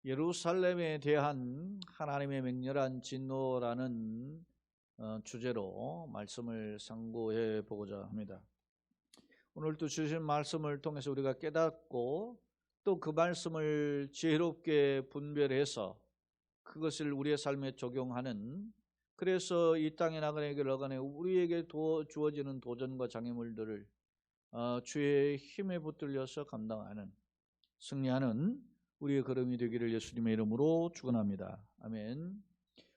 예루살렘에 대한 하나님의 맹렬한 진노라는 주제로 말씀을 상고해 보고자 합니다. 오늘도 주신 말씀을 통해서 우리가 깨닫고 또 그 말씀을 지혜롭게 분별해서 그것을 우리의 삶에 적용하는, 그래서 이 땅에 나가는 길 나가네 우리에게 주어지는 도전과 장애물들을 주의 힘에 붙들려서 감당하는, 승리하는 우리의 걸음이 되기를 예수님의 이름으로 축원합니다. 아멘.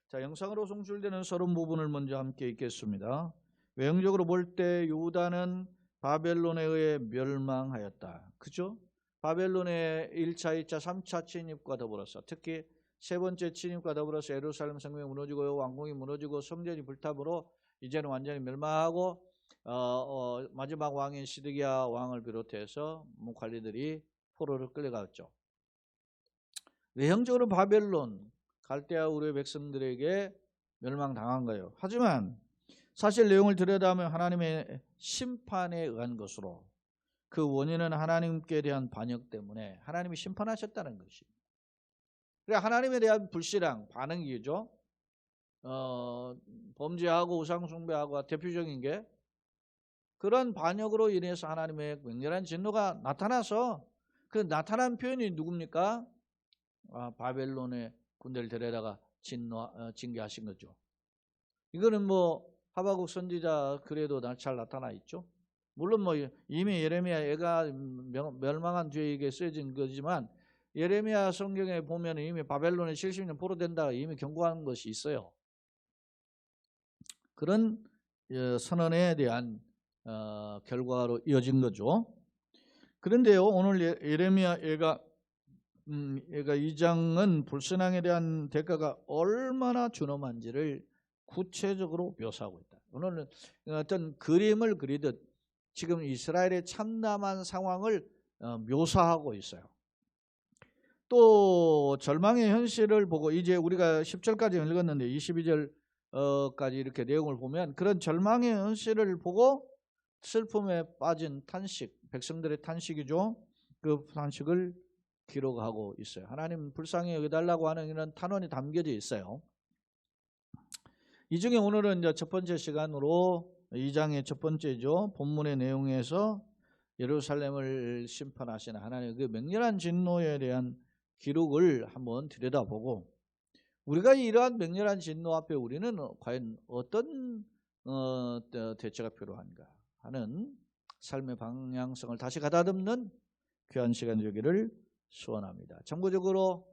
자, 영상으로 송출되는 서론 부분을 먼저 함께 읽겠습니다. 외형적으로 볼 때 유다는 바벨론에 의해 멸망하였다. 그죠? 바벨론의 1차, 2차, 3차 침입과 더불어서, 특히 세 번째 침입과 더불어서 예루살렘 성벽이 무너지고 왕궁이 무너지고 성전이 불타므로 이제는 완전히 멸망하고 마지막 왕인 시드기야 왕을 비롯해서 관리들이 포로를 끌려갔죠. 외형적으로 바벨론, 갈대아 우르의 백성들에게 멸망당한 거예요. 하지만 사실 내용을 들여다보면 하나님의 심판에 의한 것으로, 그 원인은 하나님께 대한 반역 때문에 하나님이 심판하셨다는 것입니다. 그러니까 하나님에 대한 불신앙, 반응이죠. 범죄하고 우상숭배하고 대표적인 게 그런 반역으로 인해서 하나님의 맹렬한 진노가 나타나서, 그 나타난 표현이 누굽니까? 바벨론의 군대를 데려다가 징계하신 거죠. 이거는 하박국 선지자 글에도 잘 나타나 있죠. 물론 이미 예레미야 애가 멸망한 뒤에 이게 쓰여진 거지만, 예레미야 성경에 보면 이미 바벨론에 70년 포로된다 이미 경고하는 것이 있어요. 그런 선언에 대한 결과로 이어진 거죠. 그런데요, 오늘 예레미야 애가 2장은 불신앙에 대한 대가가 얼마나 준엄한지를 구체적으로 묘사하고 있다. 오늘은 어떤 그림을 그리듯 지금 이스라엘의 참담한 상황을 묘사하고 있어요. 또 절망의 현실을 보고, 이제 우리가 10절까지 읽었는데 22절까지 이렇게 내용을 보면 그런 절망의 현실을 보고 슬픔에 빠진 탄식, 백성들의 탄식이죠. 그 탄식을 기록하고 있어요. 하나님 불쌍히 여겨달라고 하는 이런 탄원이 담겨져 있어요. 이 중에 오늘은 이제 첫 번째 시간으로 2장의 첫 번째죠. 본문의 내용에서 예루살렘을 심판하시는 하나님의 그 맹렬한 진노에 대한 기록을 한번 들여다보고, 우리가 이러한 맹렬한 진노 앞에 우리는 과연 어떤 대처가 필요한가 하는 삶의 방향성을 다시 가다듬는 귀한 시간 되기를 소원합니다. 참고적으로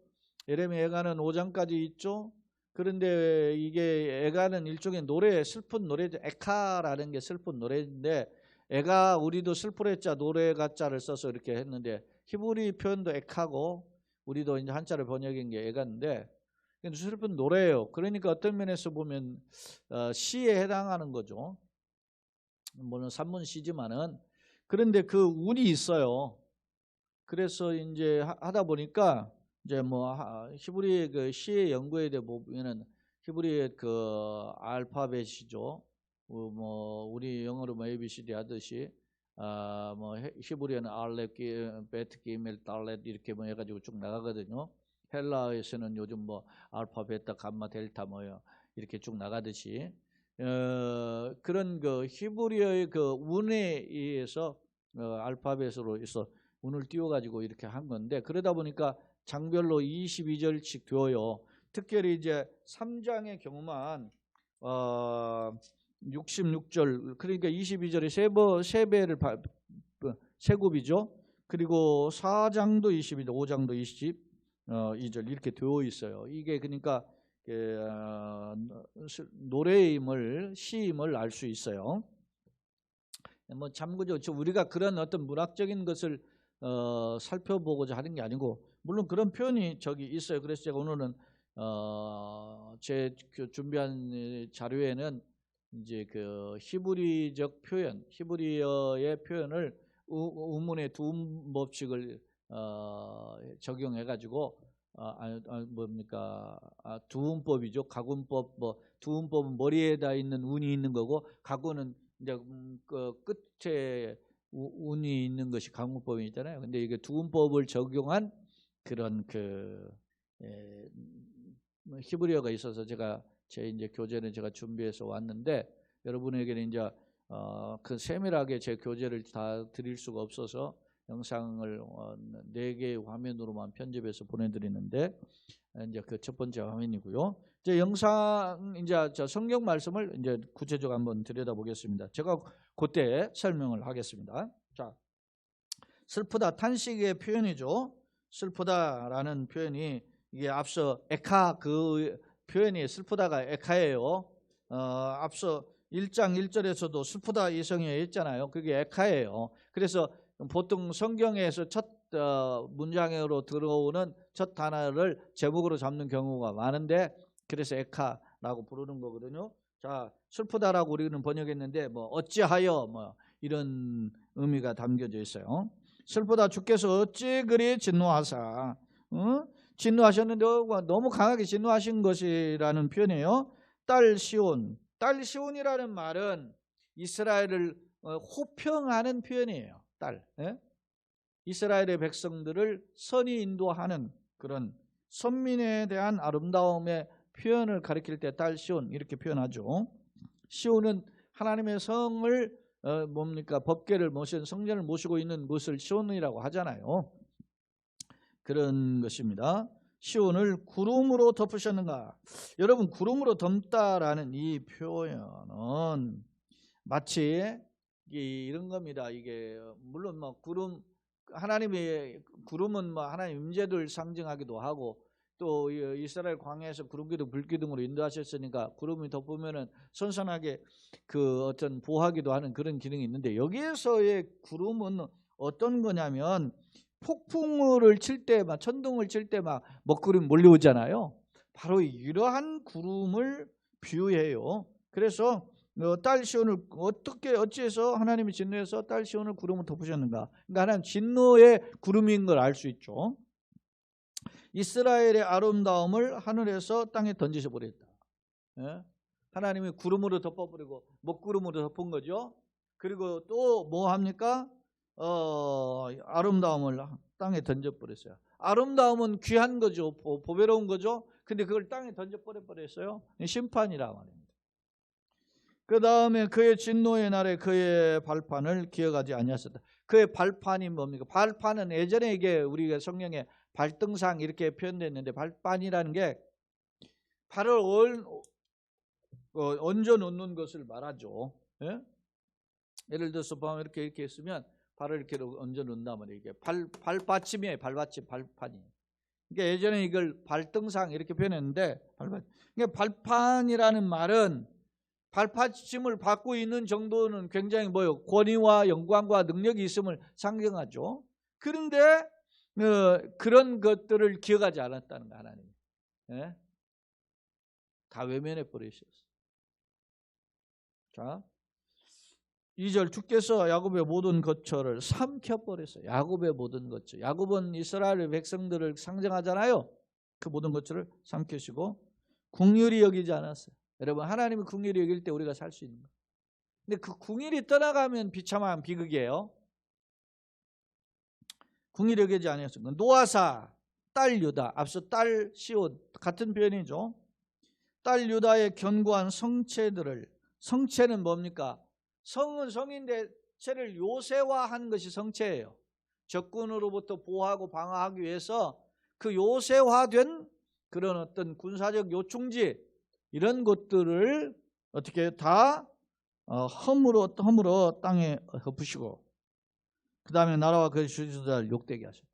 예레미야 애가는 5장까지 있죠. 그런데 이게 애가는 일종의 노래, 슬픈 노래죠. 에카라는 게 슬픈 노래인데, 애가 우리도 슬프랬자 노래 가짜를 써서 이렇게 했는데, 히브리 표현도 에카고 우리도 이제 한자를 번역한 게 애가인데 슬픈 노래예요. 그러니까 어떤 면에서 보면 시에 해당하는 거죠. 물론 산문시지만은, 그런데 그 운이 있어요. 그래서 이제 하다 보니까 이제 히브리의 그 시의 연구에 대해 보면은 히브리의 그 알파벳이죠. 우리 영어로 ABCD 하듯이 히브리어는 알렙, 베트, 기멜, 달렛 이렇게 해가지고 쭉 나가거든요. 헬라에서는 요즘 알파, 베타, 감마, 델타 이렇게 쭉 나가듯이 그런 그 히브리어의 그 운에 의해서 알파벳으로 해서 운을 띄워가지고 이렇게 한 건데, 그러다 보니까 장별로 22절씩 되어요. 특별히 이제 3장의 경우만 66절, 그러니까 22절이 세 배를 세 곱이죠. 그리고 4장도 22절, 5장도 22절 이렇게 되어 있어요. 이게 그러니까 노래임을, 시임을 알 수 있어요. 참고죠. 우리가 그런 어떤 문학적인 것을 살펴보고자 하는 게 아니고, 물론 그런 표현이 저기 있어요. 그래서 제가 오늘은 제 준비한 자료에는 이제 그 히브리적 표현, 히브리어의 표현을 우문의 두음 법칙을 적용해 가지고 두음법이죠. 가군법, 두음법은 머리에다 있는 운이 있는 거고, 가군은 이제 그 끝에 운이 있는 것이 가군법이잖아요. 근데 이게 두음법을 적용한 그런 그 히브리어가 있어서 제가 제 이제 교재는 제가 준비해서 왔는데 여러분에게는 이제 그 세밀하게 제 교재를 다 드릴 수가 없어서 영상을 4개의 화면으로만 편집해서 보내드리는데 이제 그 첫 번째 화면이고요. 이제 영상 이제 저 성경 말씀을 이제 구체적으로 한번 들여다보겠습니다. 제가 그때 설명을 하겠습니다. 자, 슬프다 탄식의 표현이죠. 슬프다라는 표현이 이게 앞서 에카 그 표현이 슬프다가 에카예요. 앞서 1장 1절에서도 슬프다 이성에 있잖아요. 그게 에카예요. 그래서 보통 성경에서 첫 문장으로 들어오는 첫 단어를 제목으로 잡는 경우가 많은데 그래서 에카라고 부르는 거거든요. 자, 슬프다라고 우리는 번역했는데 뭐 어찌하여 뭐 이런 의미가 담겨져 있어요. 슬프다 주께서 어찌 그리 진노하사 진노하셨는데 너무 강하게 진노하신 것이라는 표현이에요. 딸 시온. 딸 시온이라는 말은 이스라엘을 호평하는 표현이에요. 딸. 이스라엘의 백성들을 선히 인도하는 그런 선민에 대한 아름다움의 표현을 가리킬 때 딸 시온 이렇게 표현하죠. 시온은 하나님의 성을 법궤를 모신 성전을 모시고 있는 것을 시온이라고 하잖아요. 그런 것입니다. 시온을 구름으로 덮으셨는가? 여러분 구름으로 덮다라는 이 표현은 마치 이런 겁니다. 이게 물론 뭐 구름 하나님의 구름은 뭐 하나님 임재를 상징하기도 하고 또 이스라엘 광야에서 구름기둥 불기둥으로 인도하셨으니까 구름이 덮으면은 선선하게 그 어떤 보호하기도 하는 그런 기능이 있는데 여기에서의 구름은 어떤 거냐면 폭풍을 칠 때 막 천둥을 칠 때 막 먹구름이 몰려오잖아요. 바로 이러한 구름을 비유해요. 그래서 딸 시온을 어찌해서 하나님이 진노해서 딸 시온을 구름을 덮으셨는가? 그러니까 하나님 진노의 구름인 걸 알 수 있죠. 이스라엘의 아름다움을 하늘에서 땅에 던지셔 버렸다. 하나님이 구름으로 덮어버리고 먹구름으로 덮은 거죠. 그리고 또 뭐 합니까? 아름다움을 땅에 던져버렸어요. 아름다움은 귀한 거죠. 보배로운 거죠. 근데 그걸 땅에 던져버렸어요. 심판이라 말입니다. 그 다음에 그의 진노의 날에 그의 발판을 기억하지 아니하셨다. 그의 발판이 뭡니까? 발판은 예전에 이게 우리가 성경에 발등상 이렇게 표현됐는데 발판이라는 게 발을 얹어 놓는 것을 말하죠. 예를 들어서 보면 이렇게 했으면 발을 이렇게 얹어 놓는단 말이에요. 이게 발받침이에요. 발받침, 발판이. 그러니까 예전에 이걸 발등상 이렇게 표현했는데 그러니까 발판이라는 말은 발받침을 받고 있는 정도는 굉장히 뭐요? 권위와 영광과 능력이 있음을 상징하죠. 그런데 그런 것들을 기억하지 않았다는 거 하나님. 다 외면해 버리셨어요. 자, 2절 주께서 야곱의 모든 거처를 삼켜버렸어요. 야곱의 모든 거처. 야곱은 이스라엘 백성들을 상징하잖아요. 그 모든 거처를 삼키시고 긍휼히 여기지 않았어요. 여러분 하나님이 긍휼히 여길 때 우리가 살 수 있는 거예요. 근데 그 긍휼이 떠나가면 비참한 비극이에요. 긍휼히 여기지 않았어요. 노아사, 딸 유다, 앞서 딸 시온 같은 표현이죠. 딸 유다의 견고한 성체들을 성체는 뭡니까? 성은 성인데 체를 요새화한 것이 성체예요. 적군으로부터 보호하고 방어하기 위해서 그 요새화된 그런 어떤 군사적 요충지 이런 것들을 어떻게 다 허물어 땅에 엎으시고 그 다음에 나라와 그 주지자를 욕되게 하셨다.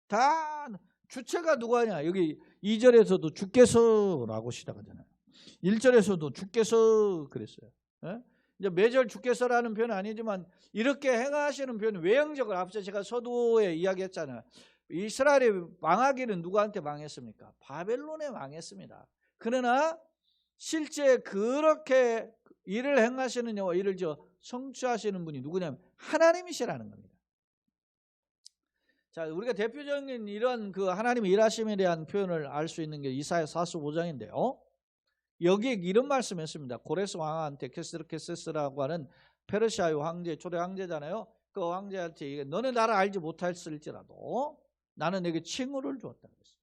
다 주체가 누구냐? 여기 2절에서도 주께서라고 시작하잖아요. 1절에서도 주께서 그랬어요. 이제 매절 주께서라는 표현은 아니지만 이렇게 행하시는 표현은 외형적으로 앞서 제가 서두에 이야기했잖아요. 이스라엘이 망하기는 누구한테 망했습니까? 바벨론에 망했습니다. 그러나 실제 그렇게 일을 행하시는 여호와 이를 성취하시는 분이 누구냐면 하나님이시라는 겁니다. 자, 우리가 대표적인 이런 그 하나님의 일하심에 대한 표현을 알 수 있는 게 이사야 45장인데요. 여기에 이런 말씀했습니다. 고레스 왕한테 케스르케세스라고 하는 페르시아의 황제, 초대 황제잖아요. 그 황제한테 너는 나를 알지 못했을지라도 나는 내게 칭호를 주었다 그랬어요.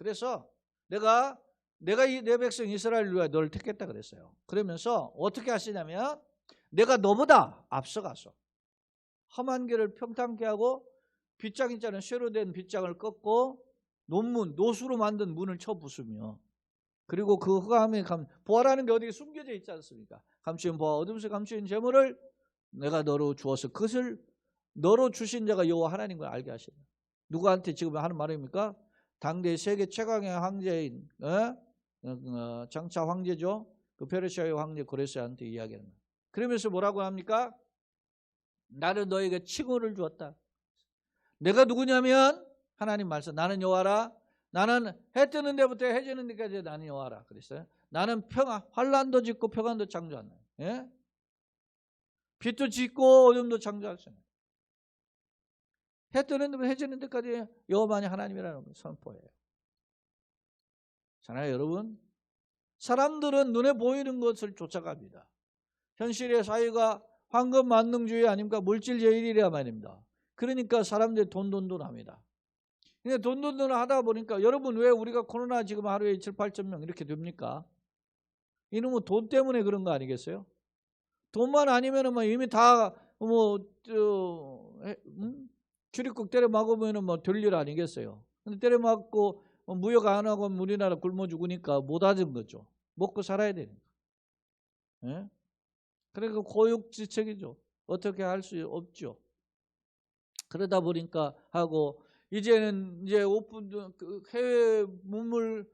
그래서 내가 내 백성 이스라엘을 위하여 너를 택했다 그랬어요. 그러면서 어떻게 하시냐면 내가 너보다 앞서가서 험한 길을 평탄케 하고 빗장 있잖아요. 쇠로 된 빗장을 꺾고 노수로 만든 문을 쳐 부수며, 그리고 그 흑암에 보아라는 게 어디에 숨겨져 있지 않습니까? 감추인 보아 어둠 속에 감추인 재물을 내가 너로 주어서 그것을 너로 주신 자가 여호와 하나님인 걸 알게 하시다. 누구한테 지금 하는 말입니까? 당대 세계 최강의 황제인 장차 황제죠. 그 페르시아의 황제 고레스한테 이야기하는 거예요. 그러면서 뭐라고 합니까? 나는 너에게 칭호를 주었다. 내가 누구냐면 하나님 말씀, 나는 여호와라. 나는 해 뜨는 데부터 해 지는 데까지 나는 여호와라 그랬어요. 나는 환란도 짓고 평안도 창조한다. 예? 빛도 짓고 어둠도 창조하셨어요. 해 뜨는 데부터 해 지는 데까지 여호와만이 하나님이라는 선포예요. 잖아요, 여러분. 사람들은 눈에 보이는 것을 쫓아갑니다. 현실의 사회가 황금 만능주의 아닙니까? 물질 제일이라 말입니다. 그러니까 사람들이 돈 합니다. 근데 돈 하다 보니까 여러분 왜 우리가 코로나 지금 하루에 7, 8천 명 이렇게 됩니까? 이놈은 돈 때문에 그런 거 아니겠어요? 돈만 아니면은 뭐 이미 다 출입국 때려 막으면은 뭐 될 일 아니겠어요? 근데 때려 맞고 무역 안 하고 우리나라 굶어 죽으니까 못 하는 거죠. 먹고 살아야 되니까. 예? 그러니까 고육지책이죠. 어떻게 할 수 없죠. 그러다 보니까 하고 이제는 이제 해외 문물을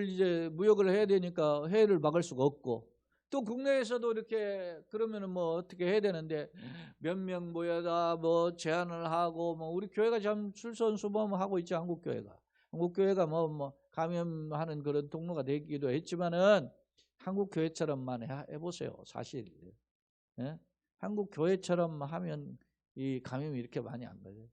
이제 무역을 해야 되니까 해외를 막을 수가 없고, 또 국내에서도 이렇게 그러면은 뭐 어떻게 해야 되는데 몇 명 모여다 뭐 제한을 하고, 뭐 우리 교회가 참 출선수범하고 있죠. 한국교회가 뭐 감염하는 그런 통로가 되기도 했지만은 한국교회처럼만 해보세요. 사실 예? 한국교회처럼 하면 이 감염이 이렇게 많이 안 걸려요.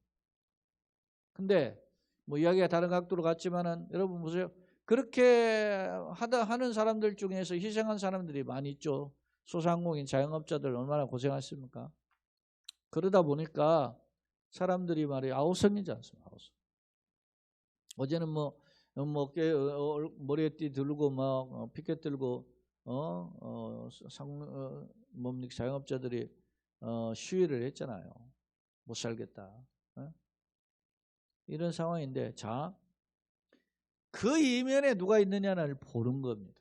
근데 뭐 이야기가 다른 각도로 갔지만은 여러분 보세요. 그렇게 하는 사람들 중에서 희생한 사람들이 많이 있죠. 소상공인 자영업자들 얼마나 고생했습니까? 그러다 보니까 사람들이 말이에요. 아우성이지 않습니까? 아우성. 어제는 머리에 띠 들고 막 피켓 들고 자영업자들이 시위를 했잖아요. 못 살겠다. 이런 상황인데, 자, 그 이면에 누가 있느냐를 보는 겁니다.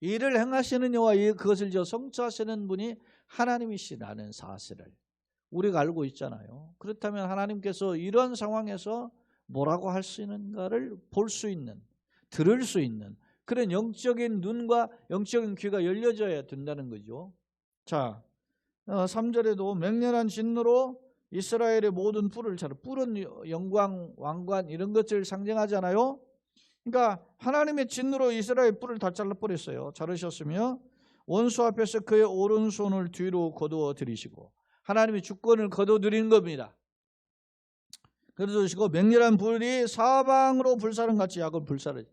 이를 행하시는 여호와 그것을 성취하시는 분이 하나님이시라는 사실을 우리가 알고 있잖아요. 그렇다면 하나님께서 이런 상황에서 뭐라고 할 수 있는가를 볼 수 있는, 들을 수 있는 그런 영적인 눈과 영적인 귀가 열려져야 된다는 거죠. 자, 3절에도 맹렬한 진노로 이스라엘의 모든 뿔을 자르, 뿔은 영광, 왕관 이런 것을 상징하잖아요. 그러니까 하나님의 진노로 이스라엘 뿔을 다 잘라버렸어요. 자르셨으며 원수 앞에서 그의 오른손을 뒤로 거두어 들이시고, 하나님의 주권을 거둬들인 겁니다. 그러시고 맹렬한 불이 사방으로 불사른같이 야곱 불사르.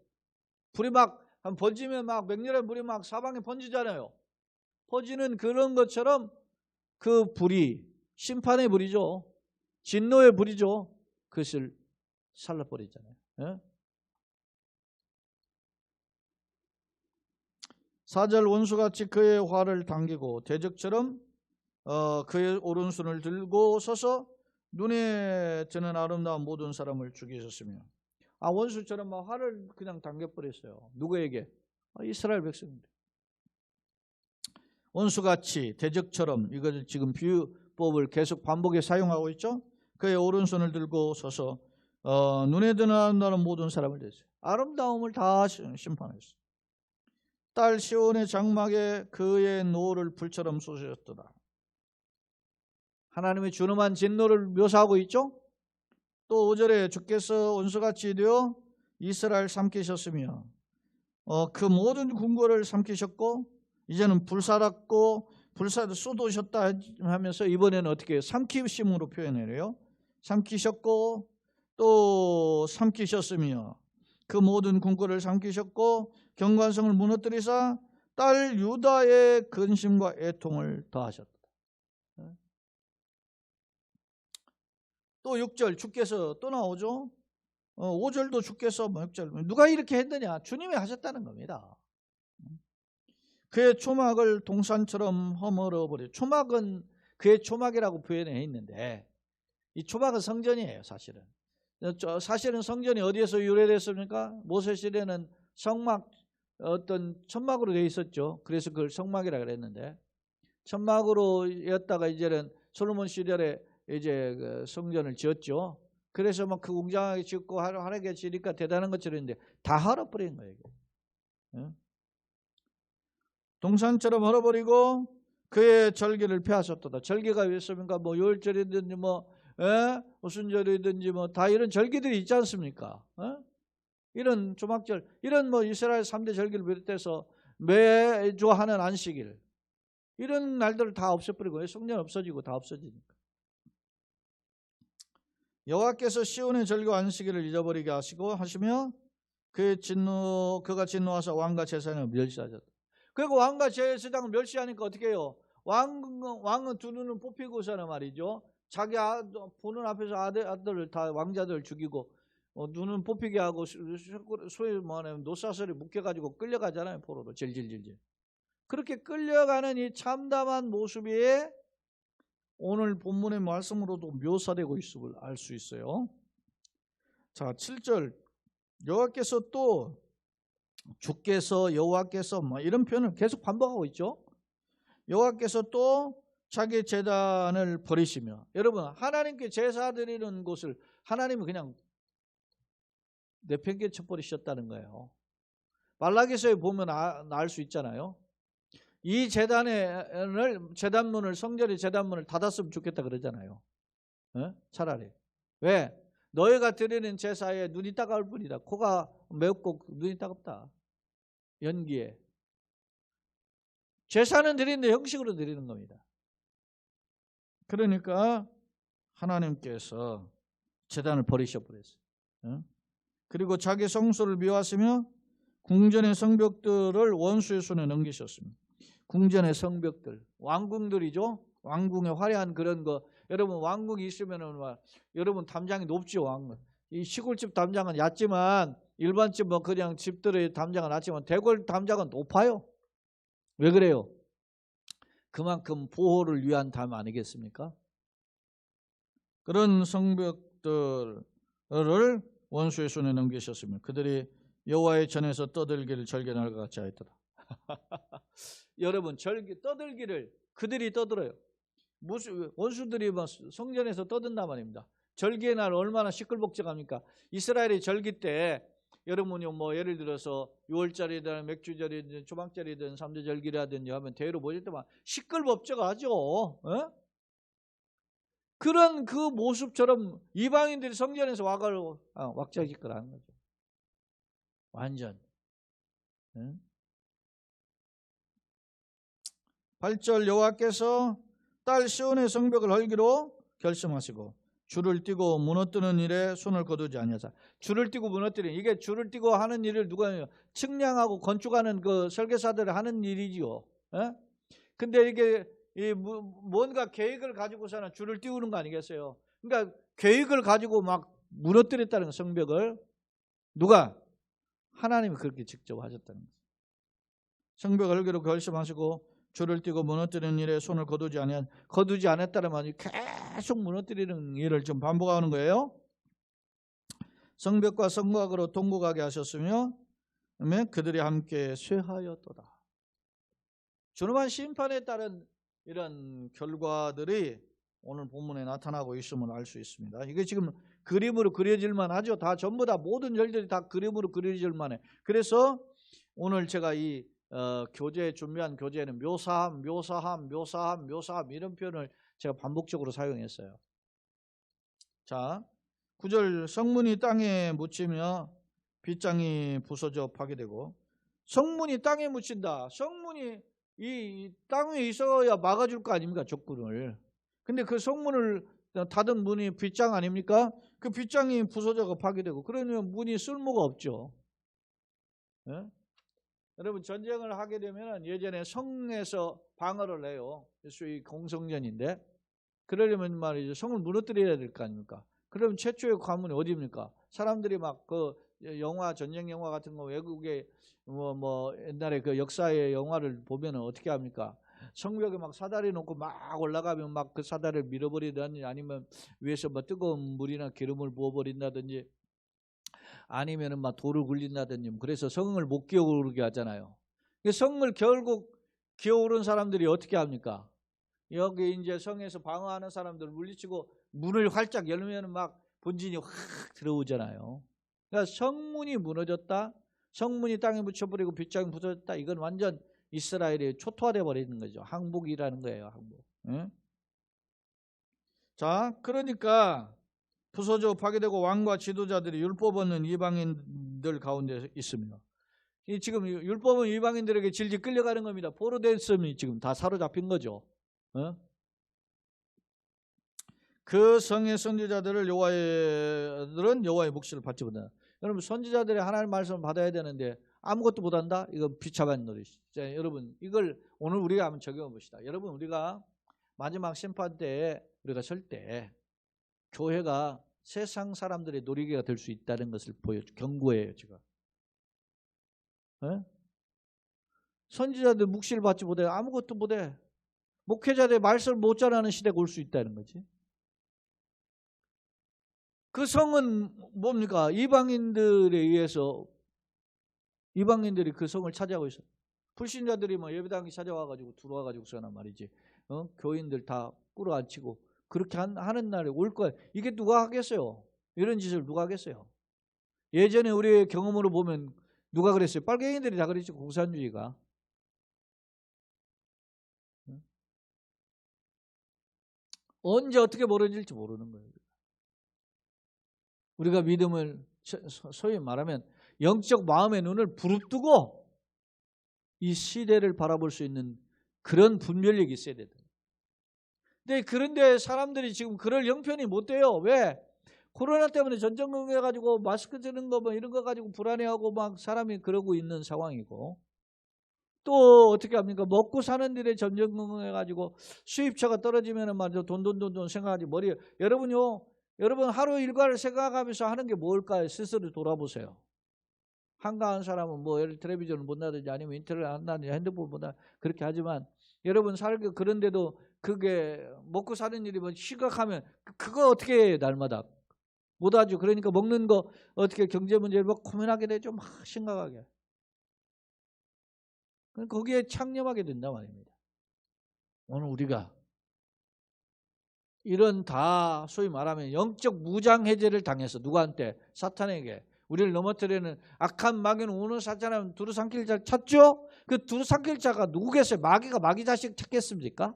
불이 막 번지면 막 맹렬한 불이 막 사방에 번지잖아요. 퍼지는 그런 것처럼 그 불이 심판의 불이죠. 진노의 불이죠. 그것을 살라버리잖아요. 예? 4절 원수같이 그의 화를 당기고 대적처럼 그의 오른손을 들고 서서 눈에 드는 아름다운 모든 사람을 죽이셨으며, 원수처럼 막 화를 그냥 당겨버렸어요. 누구에게? 이스라엘 백성들. 원수같이 대적처럼, 이걸 지금 비유법을 계속 반복해 사용하고 있죠. 그의 오른손을 들고 서서 눈에 드는 아름다운 모든 사람을 대했어요. 아름다움을 다 심판했어요. 딸 시온의 장막에 그의 노를 불처럼 쏟으셨더라. 하나님의 준엄한 진노를 묘사하고 있죠. 또 5절에 주께서 원수같이 되어 이스라엘 삼키셨으며 그 모든 궁궐을 삼키셨고, 이제는 불살았고 불사도 쏟으셨다 하면서 이번에는 어떻게 해요? 삼키심으로 표현해요. 삼키셨고 또 삼키셨으며 그 모든 궁궐을 삼키셨고 경관성을 무너뜨리사 딸 유다의 근심과 애통을 더하셨다. 또 6절 주께서 또 나오죠. 5절도 주께서 뭐 6절 누가 이렇게 했느냐? 주님이 하셨다는 겁니다. 그의 초막을 동산처럼 허물어버려. 초막은 그의 초막이라고 표현해 있는데 이 초막은 성전이에요. 사실은 성전이 어디에서 유래됐습니까? 모세 시대는 성막 어떤 천막으로 되어 있었죠. 그래서 그걸 성막이라 그랬는데 천막으로 였다가 이제는 솔로몬 시절에 이제 그 성전을 지었죠. 그래서 막 그 웅장하게 짓고 화려하게 지니까 대단한 것처럼 했는데 다 헐어버린 거예요. 응? 동산처럼 헐어버리고 그의 절기를 폐하셨도다. 절기가 왜 있습니까? 뭐 유월절이든지 무슨 절이든지 뭐 다 이런 절기들이 있지 않습니까? 이런 조막절, 이런 뭐 이스라엘 3대 절기를 비롯해서 매주 하는 안식일 이런 날들을 다 없애버리고 성전 없어지고 다 없어지니까. 여호와께서 시온의 절기와 안식일을 잊어버리게 하시며 그가 진노하사 왕과 제사장을 멸시하셨다. 그리고 왕과 제사장을 멸시하니까 어떻게 해요? 왕은 두 눈을 뽑히고서는 말이죠. 자기 보는 앞에서 아들을 다 왕자들 죽이고 눈은 뽑히게 하고 소위 말하면 노사슬에 묶여가지고 끌려가잖아요. 포로로 질질질질. 그렇게 끌려가는 이 참담한 모습이 오늘 본문의 말씀으로도 묘사되고 있음을 알 수 있어요. 자, 7절 여호와께서 또 주께서 여호와께서 뭐 이런 표현을 계속 반복하고 있죠. 여호와께서 또 자기 제단을 버리시며, 여러분 하나님께 제사 드리는 곳을 하나님은 그냥 내팽개쳐 버리셨다는 거예요. 말라기서에 보면 알 수 있잖아요. 이 제단문을 성전의 제단문을 닫았으면 좋겠다 그러잖아요. 차라리. 왜? 너희가 드리는 제사에 눈이 따가울 뿐이다. 코가 매엽고 눈이 따갑다. 연기에. 제사는 드리는데 형식으로 드리는 겁니다. 그러니까 하나님께서 제단을 버리셔버렸어요. 그리고 자기 성소를 미워하시며 궁전의 성벽들을 원수의 손에 넘기셨습니다. 궁전의 성벽들, 왕궁들이죠. 왕궁의 화려한 그런 거. 여러분 왕궁이 있으면은 여러분 담장이 높죠. 왕궁. 이 시골집 담장은 얕지만 일반집 뭐 그냥 집들의 담장은 낮지만 대궐 담장은 높아요. 왜 그래요? 그만큼 보호를 위한 담 아니겠습니까? 그런 성벽들을 원수의 손에 넘기셨으며 그들이 여호와의 전에서 떠들기를 절개날과 같이 하였더라. 여러분 떠들기를 그들이 떠들어요. 무슨 원수들이 막 성전에서 떠든단 말입니다. 절기의 날 얼마나 시끌벅적합니까? 이스라엘의 절기 때 여러분이 뭐 예를 들어서 6월절이든 맥주절이든 조막절이든 3대 절기라든지 하면 대회로 모일 때만 시끌벅적하죠. 그런 그 모습처럼 이방인들이 성전에서 왁자지껄하는 거죠. 완전. 8절 여호와께서 딸 시온의 성벽을 헐기로 결심하시고 줄을 띄고 무너뜨는 일에 손을 거두지 아니하사. 줄을 띄고 무너뜨리는, 이게 줄을 띄고 하는 일을 누가 해요? 측량하고 건축하는 그 설계사들이 하는 일이지요. 근데 이게 뭔가 계획을 가지고서는 줄을 띄우는 거 아니겠어요? 그러니까 계획을 가지고 막 무너뜨렸다는 거, 성벽을. 누가? 하나님이 그렇게 직접 하셨다는 거죠. 성벽을 헐기로 결심하시고 줄을 띄고 무너뜨리는 일에 손을 거두지 않았다는 말이 계속 무너뜨리는 일을 좀 반복하는 거예요. 성벽과 성곽으로 동국하게 하셨으며 그들이 함께 쇠하였도다. 준엄한 심판에 따른 이런 결과들이 오늘 본문에 나타나고 있음을 알 수 있습니다. 이게 지금 그림으로 그려질만 하죠. 다 전부 다 모든 일들이 다 그림으로 그려질만 해. 그래서 오늘 제가 이 교재 준비한 교재에는 묘사함 이런 표현을 제가 반복적으로 사용했어요. 자, 9절 성문이 땅에 묻히며 빗장이 부서져 파괴되고. 성문이 땅에 묻힌다. 성문이 이 땅에 있어야 막아줄 거 아닙니까? 적군을. 근데 그 성문을 닫은 문이 빗장 아닙니까? 그 빗장이 부서져 파괴되고, 그러면 문이 쓸모가 없죠. 여러분 전쟁을 하게 되면 예전에 성에서 방어를 해요. 소위 공성전인데, 그러려면 말이죠, 성을 무너뜨려야 될 거 아닙니까? 그러면 최초의 관문이 어디입니까? 사람들이 막 그 영화, 전쟁 영화 같은 거 외국의 뭐 옛날에 그 역사의 영화를 보면은 어떻게 합니까? 성벽에 막 사다리 놓고 막 올라가면 막 그 사다리를 밀어버리든지 아니면 위에서 뭐 뜨거운 물이나 기름을 부어버린다든지 아니면은 막 돌을 굴린다든지 그래서 성을 못 기어오르게 하잖아요. 성을 결국 기어오른 사람들이 어떻게 합니까? 여기 이제 성에서 방어하는 사람들 물리치고 문을 활짝 열면 막 본진이 확 들어오잖아요. 그러니까 성문이 무너졌다. 성문이 땅에 묻혀버리고 빗장이 부서졌다. 이건 완전 이스라엘이 초토화돼 버리는 거죠. 항복이라는 거예요. 항복. 응? 자, 그러니까 부서져 파괴되고 왕과 지도자들이 율법 없는 이방인들 가운데 있습니다. 지금 율법은 이방인들에게 질질 끌려가는 겁니다. 포로됐음이 지금 다 사로잡힌 거죠. 어? 그 성의 선지자들은 여호와의 묵시를 받지 못한다. 여러분 선지자들이 하나님 말씀을 받아야 되는데 아무것도 못한다? 이거 비참한 노릇이죠. 여러분 이걸 오늘 우리가 한번 적용해 봅시다. 여러분 우리가 마지막 심판 때에 우리가 설 때 교회가 세상 사람들의 놀이개가 될 수 있다는 것을 경고해요. 제가. 네? 선지자들 묵시를 받지 못해. 아무것도 못해. 목회자들 말씀을 못 전하는 시대가 올 수 있다는 거지. 그 성은 뭡니까? 이방인들에 의해서 이방인들이 그 성을 차지하고 있어요. 불신자들이 뭐 예배당에 찾아와가지고 들어와가지고서나 말이지. 교인들 다 끌어안치고 그렇게 하는 날이 올 거예요. 이게 누가 하겠어요? 이런 짓을 누가 하겠어요? 예전에 우리의 경험으로 보면 누가 그랬어요? 빨갱이들이 다 그랬죠. 공산주의가. 언제 어떻게 벌어질지 모르는 거예요. 우리가 믿음을 소위 말하면 영적 마음의 눈을 부릅뜨고 이 시대를 바라볼 수 있는 그런 분별력이 있어야 된다. 근데 그런데 사람들이 지금 그럴 형편이 못 돼요. 왜? 코로나 때문에 전전긍긍해가지고 마스크 쓰는 거 뭐 이런 거 가지고 불안해하고 막 사람이 그러고 있는 상황이고 또 어떻게 합니까? 먹고 사는 일에 전전긍긍해가지고 수입처가 떨어지면은 말이죠. 돈 생각하지 머리에. 여러분 하루 일과를 생각하면서 하는 게 뭘까요? 스스로 돌아보세요. 한가한 사람은 뭐 텔레비전을 본다든지 아니면 인터넷을 한다든지 핸드폰을 본다 그렇게 하지만 여러분 살기 그런데도 그게 먹고 사는 일이 뭐 심각하면 그거 어떻게 해요? 날마다 못하죠. 그러니까 먹는 거 어떻게 경제 문제를 막 고민하게 되죠. 막 심각하게. 거기에 창념하게 된단 말입니다. 오늘 우리가 이런 다 소위 말하면 영적 무장해제를 당해서 누구한테? 사탄에게 우리를 넘어뜨리는 악한 마귀는 오는 사자는 두루 삼킬 자 찾죠? 그 두루 삼킬 자가 누구겠어요? 마귀가 마귀 자식 찾겠습니까?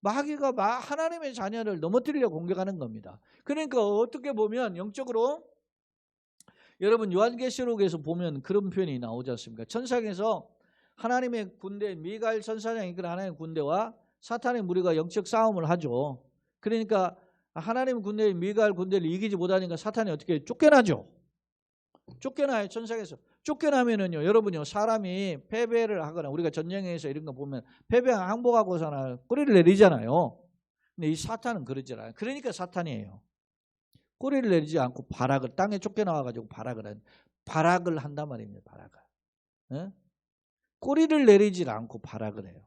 마귀가 하나님의 자녀를 넘어뜨리려고 공격하는 겁니다. 그러니까 어떻게 보면 영적으로 여러분 요한계시록에서 보면 그런 표현이 나오지 않습니까? 천상에서 하나님의 군대 미가엘 천사장이 이끄는 하나님의 군대와 사탄의 무리가 영적 싸움을 하죠. 그러니까 하나님 군대의 미가엘 군대를 이기지 못하니까 사탄이 어떻게 쫓겨나죠. 쫓겨나요. 천상에서. 쫓겨나면은요. 여러분요. 사람이 패배를 하거나 우리가 전쟁에서 이런 거 보면 패배 항복하고서나 꼬리를 내리잖아요. 근데 이 사탄은 그러지 않아요. 그러니까 사탄이에요. 꼬리를 내리지 않고 발악을 땅에 쫓겨나와가지고 발악을 한단 말입니다. 발악을. 네? 꼬리를 내리지 않고 발악을 해요.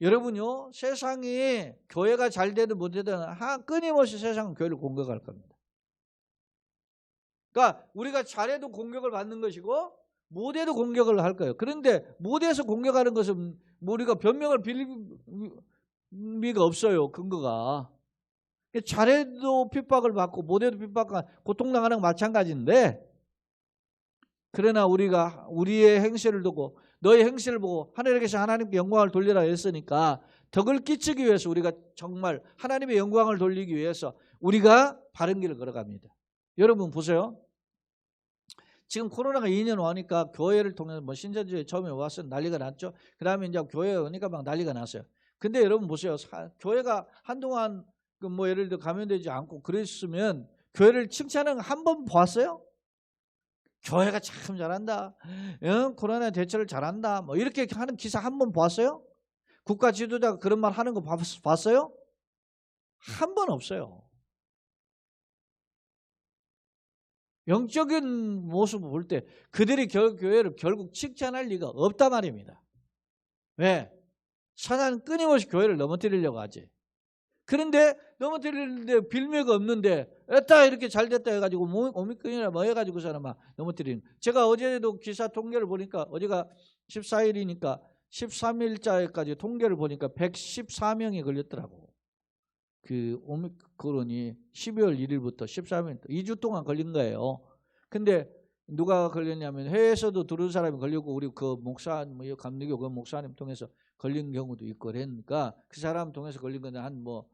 여러분요. 세상이 교회가 잘 되든 못 되든 끊임없이 세상은 교회를 공격할 겁니다. 그러니까 우리가 잘해도 공격을 받는 것이고 못해도 공격을 할 거예요. 그런데 못해서 공격하는 것은 우리가 변명을 빌 의미가 없어요. 근거가. 잘해도 핍박을 받고 못해도 핍박과 고통당하는 건 마찬가지인데 그러나 우리가 우리의 행실을 두고 너의 행실을 보고 하늘에 계신 하나님께 영광을 돌리라 했으니까 덕을 끼치기 위해서 우리가 정말 하나님의 영광을 돌리기 위해서 우리가 바른 길을 걸어갑니다. 여러분 보세요. 지금 코로나가 2년 오니까 교회를 통해서 뭐 신천지에 처음에 와서 난리가 났죠. 그 다음에 이제 교회에 오니까 막 난리가 났어요. 근데 여러분 보세요. 교회가 한동안 뭐 예를 들어 감염되지 않고 그랬으면 교회를 칭찬하는 거 한 번 봤어요? 교회가 참 잘한다. 코로나 대처를 잘한다. 뭐 이렇게 하는 기사 한 번 봤어요? 국가 지도자가 그런 말 하는 거 봤어요? 한 번 없어요. 영적인 모습을 볼 때 그들이 교회를 결국 칭찬할 리가 없단 말입니다. 왜? 사단은 끊임없이 교회를 넘어뜨리려고 하지. 그런데 넘어뜨리는데 빌미가 없는데 에따 이렇게 잘 됐다 해가지고 오미크론이나 뭐 해가지고서는 막 넘어뜨리는. 제가 어제도 기사 통계를 보니까 어제가 14일이니까 13일자까지 통계를 보니까 114명이 걸렸더라고. 그 오미크론이 12월 1일부터 13일 2주 동안 걸린 거예요. 근데 누가 걸렸냐면 해외에서도 들은 사람이 걸리고 우리 그 목사 뭐 감리교 그 목사님 통해서 걸린 경우도 있고 그러니까 그 사람 통해서 걸린 건 한 뭐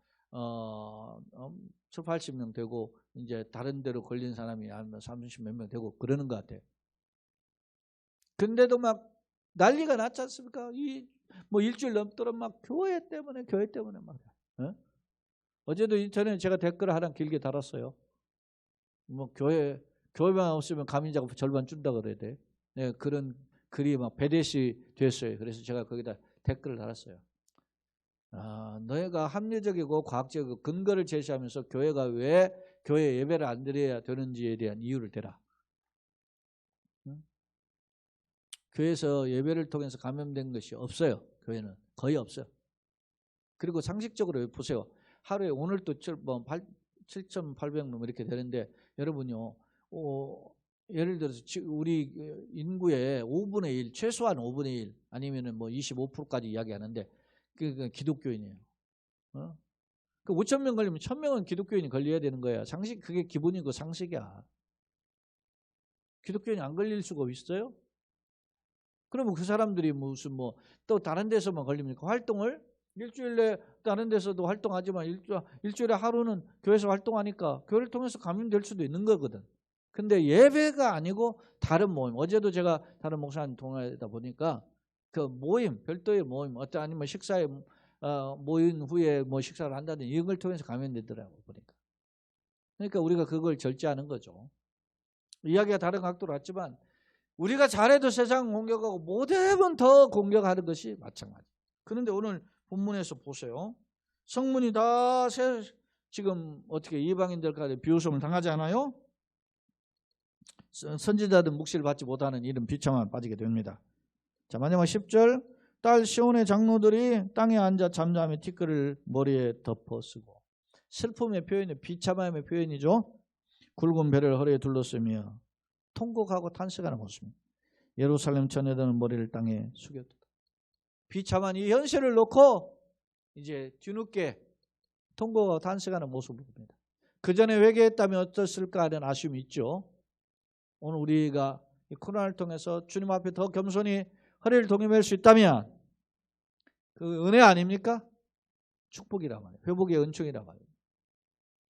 7, 80명 되고 이제 다른 데로 걸린 사람이 한 30 몇 명 되고 그러는 것 같아요. 근데도 막 난리가 났지 않습니까? 뭐 일주일 넘도록 막 교회 때문에 막. 어? 어제도 전에 제가 댓글을 하나 길게 달았어요. 뭐 교회만 없으면 감인자가 절반 준다 그래야 돼. 네, 그런 글이 막 배대시 됐어요. 그래서 제가 거기다 댓글을 달았어요. 너희가 합리적이고 과학적이고 근거를 제시하면서 교회가 왜 교회 예배를 안 드려야 되는지에 대한 이유를 대라. 응? 교회에서 예배를 통해서 감염된 것이 없어요. 교회는 거의 없어요. 그리고 상식적으로 보세요. 하루에 오늘도 7,800명 이렇게 되는데 여러분요. 예를 들어서 우리 인구의 5분의 1, 최소한 5분의 1 아니면은 뭐 25%까지 이야기하는데 그 기독교인이에요. 그 5,000명 걸리면 1,000명은 기독교인이 걸려야 되는 거야. 상식 그게 기본이고 상식이야. 기독교인이 안 걸릴 수가 있어요? 그러면 그 사람들이 무슨 뭐 또 다른 데서만 걸립니까? 활동을 일주일에 다른 데서도 활동하지만 일주일에 하루는 교회에서 활동하니까 교회를 통해서 감염될 수도 있는 거거든. 근데 예배가 아니고 다른 모임. 어제도 제가 다른 목사님 통화하다 보니까 그 모임, 별도의 모임, 어떤 아니면 식사에 모인 후에 뭐 식사를 한다든지 이런 걸 통해서 감염되더라고 보니까. 그러니까 우리가 그걸 절제하는 거죠. 이야기가 다른 각도로 왔지만 우리가 잘해도 세상 공격하고 못하면 더 공격하는 것이 마찬가지. 그런데 오늘 본문에서 보세요. 성문이 다 지금 어떻게 이방인들까지 비웃음을 당하지 않아요? 선지자들 묵시를 받지 못하는 이런 비참함에 빠지게 됩니다. 자, 마지막 10절. 딸 시온의 장로들이 땅에 앉아 잠잠히 티끌을 머리에 덮어 쓰고. 슬픔의 표현이 비참함의 표현이죠. 굵은 배를 허리에 둘렀으며 통곡하고 탄식하는 모습입니다. 예루살렘 처녀들은 머리를 땅에 숙였다. 비참한 이 현실을 놓고 이제 뒤늦게 통곡하고 탄식하는 모습을 봅니다. 그 전에 회개했다면 어땠을까 하는 아쉬움이 있죠. 오늘 우리가 이 코로나를 통해서 주님 앞에 더 겸손히 허리를 동여맬 수 있다면 그 은혜 아닙니까? 축복이란 말이에요. 회복의 은총이란 말이에요.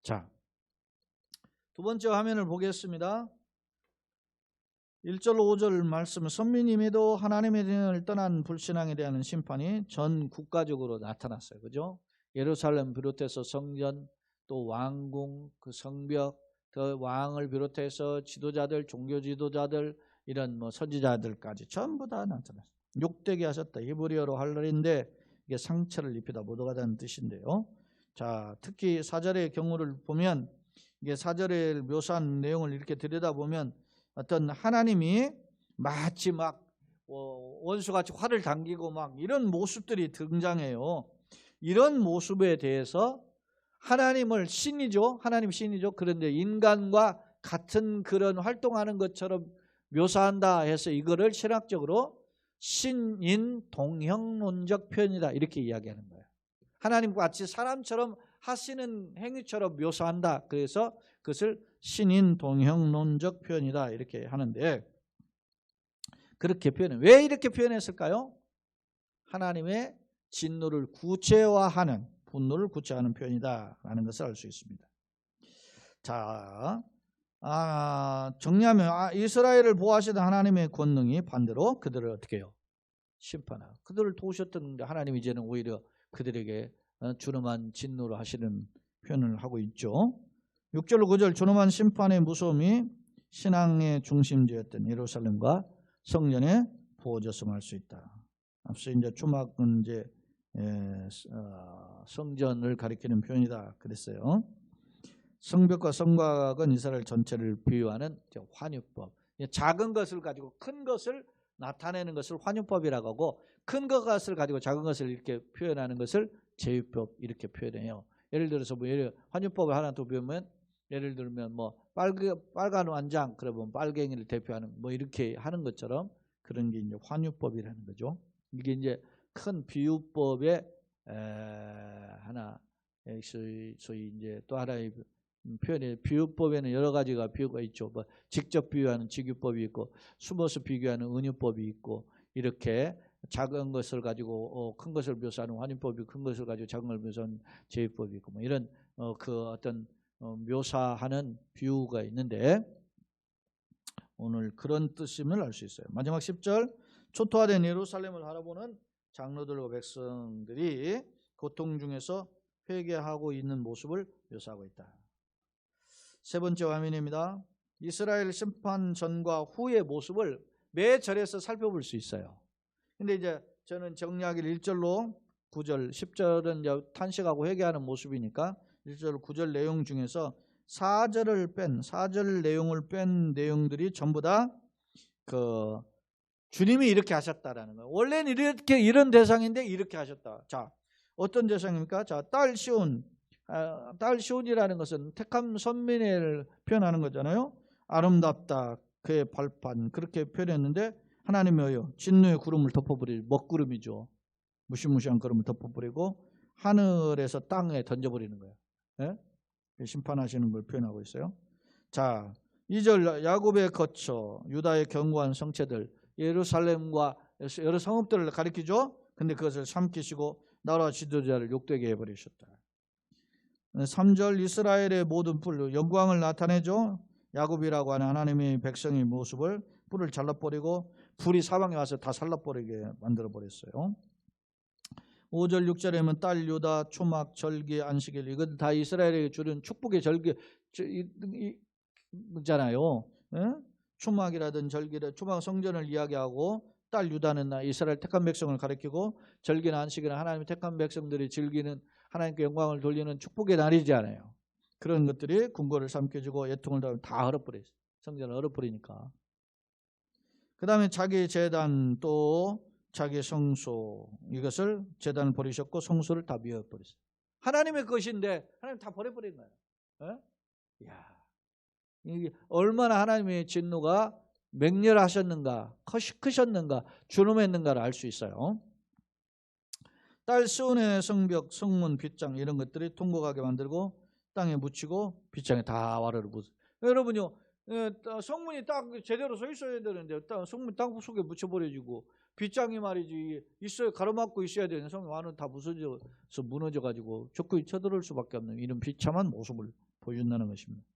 자, 두 번째 화면을 보겠습니다. 1절 5절 말씀은 선민임에도 하나님의 dien을 떠난 불신앙에 대한 심판이 전 국가적으로 나타났어요. 그죠? 예루살렘 비롯해서 성전, 또 왕궁, 그 성벽, 그 왕을 비롯해서 지도자들, 종교 지도자들, 이런 뭐 선지자들까지 전부 다 나타났어요. 욕되게 하셨다. 히브리어로 할 말인데 이게 상처를 입히다 못 오가다는 뜻인데요. 자, 특히 4절의 경우를 보면 이게 4절에 묘사한 내용을 이렇게 들여다보면 어떤 하나님이 마치 막 원수같이 활을 당기고 막 이런 모습들이 등장해요. 이런 모습에 대해서 하나님을 신이죠. 하나님 신이죠. 그런데 인간과 같은 그런 활동하는 것처럼 묘사한다 해서 이거를 신학적으로 신인 동형론적 표현이다 이렇게 이야기하는 거예요. 하나님과 같이 사람처럼 하시는 행위처럼 묘사한다. 그래서 그것을 신인 동형론적 표현이다 이렇게 하는데 그렇게 표현해. 왜 이렇게 표현했을까요? 하나님의 진노를 구체화하는 분노를 구체화하는 표현이다라는 것을 알 수 있습니다. 자, 정리하면 이스라엘을 보호하시던 하나님의 권능이 반대로 그들을 어떻게 해요? 심판하고 그들을 도우셨던 하나님이 이제는 오히려 그들에게 준엄한 진노를 하시는 표현을 하고 있죠. 6절 9절 준엄한 심판의 무서움이 신앙의 중심지였던 예루살렘과 성전에 부어졌음을 알 수 있다. 앞서 이제 초막은 이제 성전을 가리키는 표현이다 그랬어요. 성벽과 성곽은 이스라엘 전체를 비유하는 환유법. 작은 것을 가지고 큰 것을 나타내는 것을 환유법이라고 하고, 큰 것을 가지고 작은 것을 이렇게 표현하는 것을 제유법 이렇게 표현해요. 예를 들어서 뭐 환유법을 하나 더 배우면, 예를 들면 뭐 빨간 완장 그러면 빨갱이를 대표하는 뭐 이렇게 하는 것처럼 그런 게 이제 환유법이라는 거죠. 이게 이제 큰 비유법의 하나, 소위 이제 또 하나의 표현이, 비유법에는 여러 가지가 비유가 있죠. 뭐 직접 비유하는 직유법이 있고, 숨어서 비교하는 은유법이 있고, 이렇게 작은 것을 가지고 큰 것을 묘사하는 환유법이, 큰 것을 가지고 작은 걸 묘사하는 제유법이 있고, 뭐 이런 그 어떤 묘사하는 비유가 있는데, 오늘 그런 뜻임을 알 수 있어요. 마지막 10절, 초토화된 예루살렘을 바라보는 장로들과 백성들이 고통 중에서 회개하고 있는 모습을 묘사하고 있다. 세 번째 화면입니다. 이스라엘 심판 전과 후의 모습을 매 절에서 살펴볼 수 있어요. 근데 이제 저는 정리하기를 1절로 9절, 10절은 이제 탄식하고 회개하는 모습이니까 1절, 9절 내용 중에서 4절 내용을 뺀 내용들이 전부 다 그 주님이 이렇게 하셨다라는 거예요. 원래는 이렇게 이런 대상인데 이렇게 하셨다. 자, 어떤 대상입니까? 자, 딸 시온이라는 것은 택함 선민을 표현하는 거잖아요. 아름답다, 그의 발판, 그렇게 표현했는데 하나님이 뭐예요? 진노의 구름을 덮어버릴, 먹구름이죠. 무시무시한 구름을 덮어버리고 하늘에서 땅에 던져버리는 거예요. 네? 심판하시는 걸 표현하고 있어요. 자, 2절, 야곱의 거처, 유다의 견고한 성체들, 예루살렘과 여러 성읍들을 가리키죠. 근데 그것을 삼키시고 나라와 지도자를 욕되게 해버리셨다. 3절, 이스라엘의 모든 뿔, 영광을 나타내죠. 야곱이라고 하는 하나님의 백성의 모습을 뿔을 잘라버리고 불이 사방에 와서 다 살라버리게 만들어버렸어요. 5절, 6절에 보면 딸 유다, 초막, 절기, 안식일, 이건 다 이스라엘에게 주는 축복의 절기 있잖아요. 초막이라든 절기를, 초막 성전을 이야기하고, 딸 유다는 이스라엘 택한 백성을 가리키고, 절기나 안식일은 하나님의 택한 백성들이 즐기는, 하나님께 영광을 돌리는 축복의 날이잖아요. 그런 것들이 궁궐을 삼켜주고 애통을 다 얼어버렸어요. 성전을 얼어버리니까. 그 다음에 자기 제단, 또 자기 성소, 이것을 제단을 버리셨고 성소를 다 비워버렸어요. 하나님의 것인데 하나님 다 버려버린 거예요. 이야, 이게 얼마나 하나님의 진노가 맹렬하셨는가, 크셨는가, 준엄했는가를 알 수 있어요. 딸 스온의 성벽, 성문, 빗장 이런 것들이 통곡하게 만들고 땅에 묻히고 빗장에 다 와르르 묻어요. 여러분요, 성문이 딱 제대로 서 있어야 되는데 성문 땅 속에 묻혀버려지고, 빗장이 말이지 있어야, 가로막고 있어야 되는 성문 안은 다 부서져서 무너져가지고 적군이 쳐들어올 수밖에 없는 이런 비참한 모습을 보여준다는 것입니다.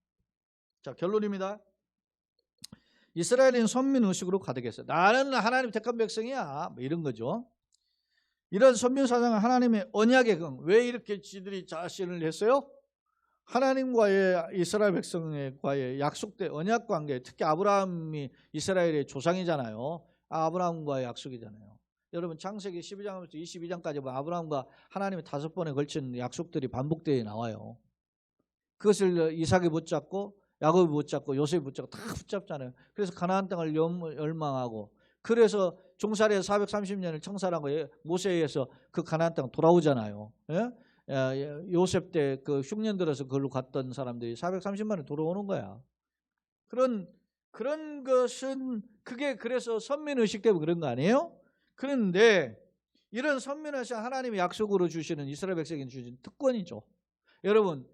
자, 결론입니다. 이스라엘은 선민의식으로 가득했어요. 나는 하나님 택한 백성이야, 뭐 이런 거죠. 이런 선민사상은 하나님의 언약의 경, 왜 이렇게 지들이 자신을 했어요? 하나님과의, 이스라엘 백성과의 약속된 언약 관계, 특히 아브라함이 이스라엘의 조상이잖아요. 아브라함과의 약속이잖아요. 여러분 창세기 12장부터 22장까지 보면 아브라함과 하나님의 5번에 걸친 약속들이 반복되어 나와요. 그것을 이삭이 붙잡고 야곱이 붙잡고 요셉이 붙잡고 다 붙잡잖아요. 그래서 가나안 땅을 열망하고, 그래서 종살이에서 430년을 청산하고 모세에 의해서 그 가나안 땅 돌아오잖아요. 요셉 때 그 흉년 들어서 그걸로 갔던 사람들이 430만에 돌아오는 거야. 그런 것은, 그게 그래서 선민의식 때문에 그런 거 아니에요? 그런데 이런 선민의식, 하나님이 약속으로 주시는, 이스라엘 백성에게 주신 특권이죠. 여러분,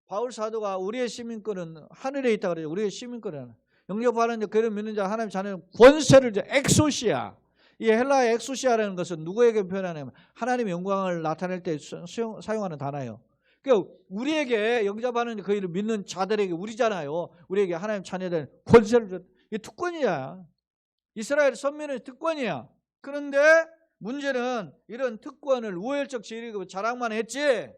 바울 사도가 우리의 시민권은 하늘에 있다고 그래요. 우리의 시민권은 영접하는 자, 그를 믿는 자, 하나님 자녀는 권세를 줘. 엑소시아. 이 헬라의 엑소시아라는 것은 누구에게 표현하냐면 하나님의 영광을 나타낼 때 사용하는 단어예요. 그러니까 우리에게 영접하는, 그 일을 믿는 자들에게, 우리잖아요. 우리에게 하나님 자녀들 권세를 줘. 이게 특권이야. 이스라엘 선민의 특권이야. 그런데 문제는 이런 특권을 우월적 지위고 자랑만 했지,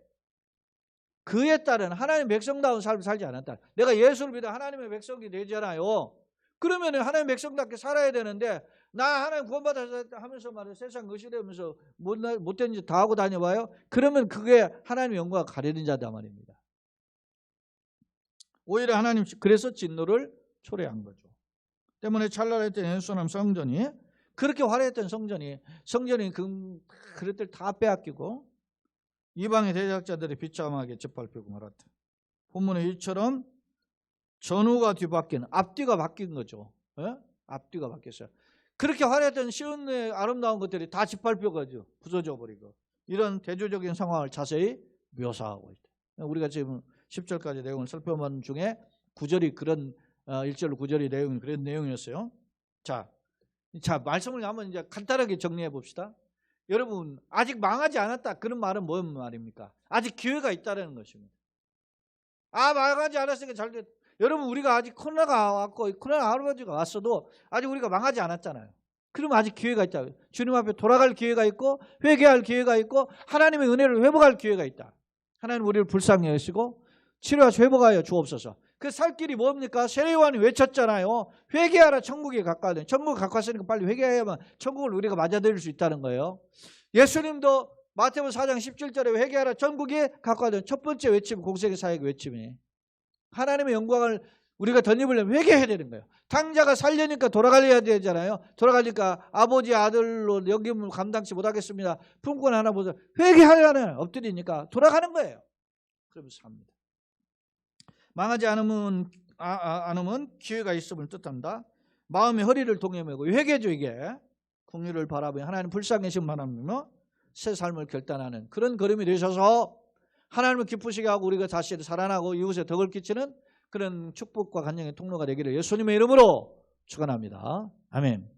그에 따른 하나님의 백성다운 삶을 살지 않았다. 내가 예수를 믿어 하나님의 백성이 되잖아요. 그러면 하나님의 백성답게 살아야 되는데, 나 하나님 구원받아 하면서 말이야 세상 의식하면서 못된 짓 다 하고 다녀봐요. 그러면 그게 하나님의 영광을 가리는 자다 말입니다. 오히려 하나님 그래서 진노를 초래한 거죠. 때문에 찬란했던 예루살렘 성전이 그렇게 화려했던 성전이 그릇들 다 빼앗기고 이방의 대적자들이 비참하게 짓밟히고 말았다. 본문에 이처럼 전후가 뒤바뀐 앞뒤가 바뀐 거죠. 예? 앞뒤가 바뀌었어요. 그렇게 화려했던 쉬운 아름다운 것들이 다 짓밟혀가지고 부서져 버리고 이런 대조적인 상황을 자세히 묘사하고 있다. 우리가 지금 10절까지 내용을 살펴본 중에 9절이 그런 1절 9절의 내용이 그런 내용이었어요. 자, 말씀을 한번 이제 간단하게 정리해 봅시다. 여러분 아직 망하지 않았다 그런 말은 뭔 말입니까? 아직 기회가 있다는 것입니다. 망하지 않았으니까 잘 됐다. 여러분 우리가 아직 코로나가 왔고 코로나 할아버지가 왔어도 아직 우리가 망하지 않았잖아요. 그러면 아직 기회가 있다. 주님 앞에 돌아갈 기회가 있고 회개할 기회가 있고 하나님의 은혜를 회복할 기회가 있다. 하나님 우리를 불쌍히 여시고 치료하시 회복하여 주옵소서. 그 살 길이 뭡니까? 세례요한이 외쳤잖아요. 회개하라 천국에 가까우니. 천국에 가까웠으니까 빨리 회개해야만 천국을 우리가 맞아들일 수 있다는 거예요. 예수님도 마태복음 4장 17절에 회개하라 천국에 가까우니 첫 번째 외침 공생의 사역의 외침이 하나님의 영광을 우리가 덧입으려면 회개해야 되는 거예요. 탕자가 살려니까 돌아가야 되잖아요. 돌아가니까 아버지 아들로 여김을 감당치 못하겠습니다. 품권 하나 보자. 회개하려면 엎드리니까 돌아가는 거예요. 그러면서 삽니다. 망하지 않으면 기회가 있음을 뜻한다. 마음의 허리를 동여매고 회개죠 이게. 국리를 바라보며 하나님 불쌍하신 하나님이며 새 삶을 결단하는 그런 걸음이 되셔서 하나님을 기쁘시게 하고 우리가 다시 살아나고 이웃에 덕을 끼치는 그런 축복과 간증의 통로가 되기를 예수님의 이름으로 축원합니다. 아멘.